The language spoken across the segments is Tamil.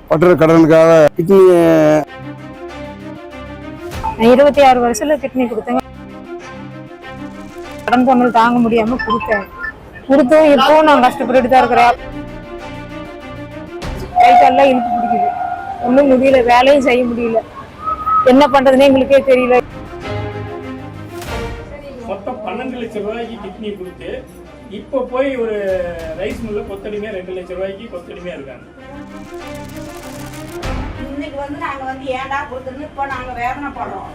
பட்டுற கடனுக்காக கிட்னி 26 வருஷத்துல கிட்னி கொடுத்தேங்க. கடன் தொண்டல் தாங்க முடியாம கொடுத்தோம். இப்போ நான் கஷ்டப்பட்டு தான் இருக்கிறேன். கைத்தெல்லாம் இழுத்து பிடிக்குது, ஒன்றும் முடியல, வேலையும் செய்ய முடியல. என்ன பண்றதுன்னு எங்களுக்கே தெரியல. மொத்தம் 12 லட்சம் ரூபாய்க்கு கிட்னி கொடுத்து இப்போ போய் ஒரு ரைஸ் மில்ல கொத்தடிமையா 2 லட்சம் ரூபாய்க்கு கொத்தடிமையா இருக்காங்க. இன்னைக்கு நாங்க ஏன்டா கொடுத்துன்னு இப்போ நாங்க வேதனைப்படுறோம்.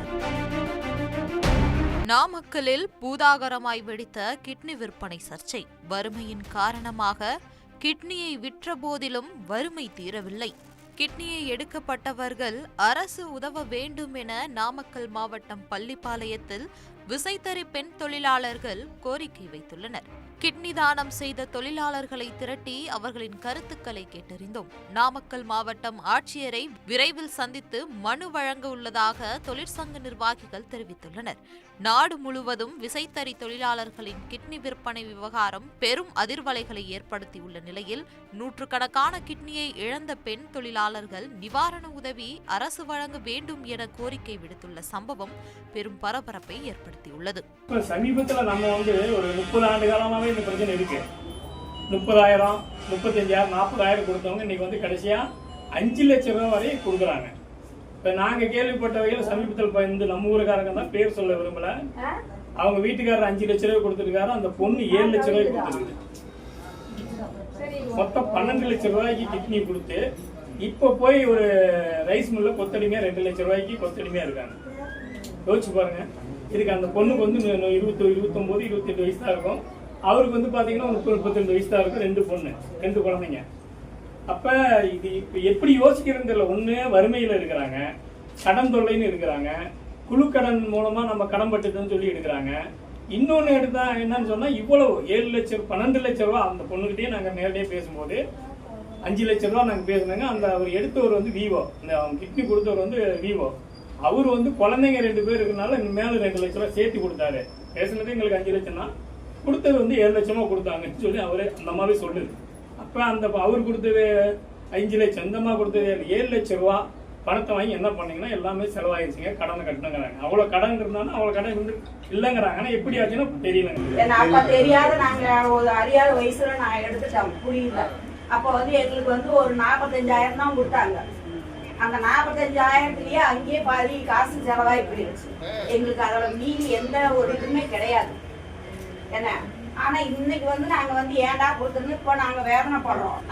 நாமக்கலில் பூதாகரமாய் வெடித்த கிட்னி விற்பனை சர்ச்சை. வறுமையின் காரணமாக கிட்னியை விற்ற போதிலும் வறுமை தீரவில்லை. கிட்னியை எடுக்கப்பட்டவர்கள் அரசு உதவ வேண்டும் என நாமக்கல் மாவட்டம் பள்ளிப்பாளையத்தில் விசைத்தறி பெண் தொழிலாளர்கள் கோரிக்கை வைத்துள்ளனர். கிட்னி தானம் செய்த தொழிலாளர்களை திரட்டி அவர்களின் கருத்துக்களை கேட்டறிந்தோம். நாமக்கல் மாவட்டம் ஆட்சியரை விரைவில் சந்தித்து மனு வழங்க உள்ளதாக தொழிற்சங்க நிர்வாகிகள் தெரிவித்துள்ளனர். நாடு முழுவதும் விசைத்தறி தொழிலாளர்களின் கிட்னி விற்பனை விவகாரம் பெரும் அதிர்வலைகளை ஏற்படுத்தியுள்ள நிலையில் நூற்றுக்கணக்கான கிட்னியை இழந்த பெண் தொழிலாளர்கள் நிவாரண உதவி அரசு வழங்க வேண்டும் என கோரிக்கை விடுத்துள்ள சம்பவம் பெரும் பரபரப்பை ஏற்படுத்தியுள்ளது. சமீபத்தில் நம்ம ஒரு 30 ஆண்டு காலமாகவே இந்த பிரச்சனை இருக்கு. 30,000, 35,000, 40,000 கொடுத்தவங்க இன்னைக்கு கடைசியா 5 லட்சம் ரூபாய் வரை கொடுக்குறாங்க. இப்போ நாங்கள் கேள்விப்பட்ட வகையில் சமீபத்தில் இந்த நம்ம ஊருக்காரங்க தான் பேர் சொல்ல விரும்பல, அவங்க வீட்டுக்காரர் 5 லட்சம் ரூபாய் கொடுத்துருக்காரு, அந்த பொண்ணு 7 லட்சம் ரூபாய் கொடுத்துருக்கு. மொத்தம் 12 லட்சம் ரூபாய்க்கு கிட்னி கொடுத்து இப்போ போய் ஒரு ரைஸ் மில்ல கொத்தடிமையா 2 லட்சம் ரூபாய்க்கு கொத்தடிமையா இருக்காங்க. யோசிச்சு பாருங்க. இதுக்கு அந்த பொண்ணுக்கு 20, 29, 28 வயசு தான் இருக்கும். அவருக்கு பாத்தீங்கன்னா 30, 32 வயசு தான் இருக்கும். 2 பொண்ணு, 2 குழந்தைங்க. அப்ப இது எப்படி யோசிக்கிறது தெரியல. ஒண்ணு வறுமையில இருக்கிறாங்க, கடன் தொல்லைன்னு இருக்கிறாங்க, குழு கடன் மூலமா நம்ம கடன் பட்டுதுன்னு சொல்லி எடுக்கிறாங்க. இன்னொன்னு எடுத்தா என்னன்னு சொன்னா இவ்வளவு 7 லட்சம் 12 லட்சம் ரூபாய் அந்த பொண்ணுகிட்டயே நாங்க நேரடியாக பேசும்போது 5 லட்சம் ரூபாய் நாங்க பேசுனாங்க. அந்த அவர் எடுத்தவர் விவோ, அவங்க கிட்னி கொடுத்தவர் விவோ. அவரு குழந்தைங்க 2 பேர் இருக்கனால மேல 2 லட்சம் ரூபாய் சேர்த்து கொடுத்தாரு. பேசுனது எங்களுக்கு 5 லட்சம்னா கொடுத்தது 7 லட்சமா கொடுத்தாங்கன்னு சொல்லி அவரு அந்த மாதிரி சொல்லுது. அப்ப அந்த அவர் கொடுத்தது 5 லட்சம், இந்த மாதிரி கொடுத்தது 7 லட்சம் ரூபாய் பணத்தை வாங்கி என்ன பண்ணீங்கன்னா எல்லாமே செலவாயிருச்சுங்க, கடனை கட்டணுங்கிறாங்க. அவ்வளவு கடன் இருந்தாலும் அவ்வளவு கடன் இல்லைங்கிறாங்க. ஆனா எப்படி ஆச்சுன்னா தெரியலங்க. அப்ப தெரியாத நாங்க ஒரு அறியாத வயசுல நான் எடுத்துட்டோம், புரியல. அப்ப எங்களுக்கு ஒரு 45,000 தான் கொடுத்தாங்க. அந்த 45,000த்துலயே அங்கேயே பாதி காசு செலவாகி போயிடுச்சு. எங்களுக்கு அதோட மீறி எந்த ஒரு இதுவுமே கிடையாது என்ன. ஆனா இன்னைக்கு நாங்க ஏன்டா கொடுத்துன்னு இப்போ நாங்க வேதனைப்படுறோம்.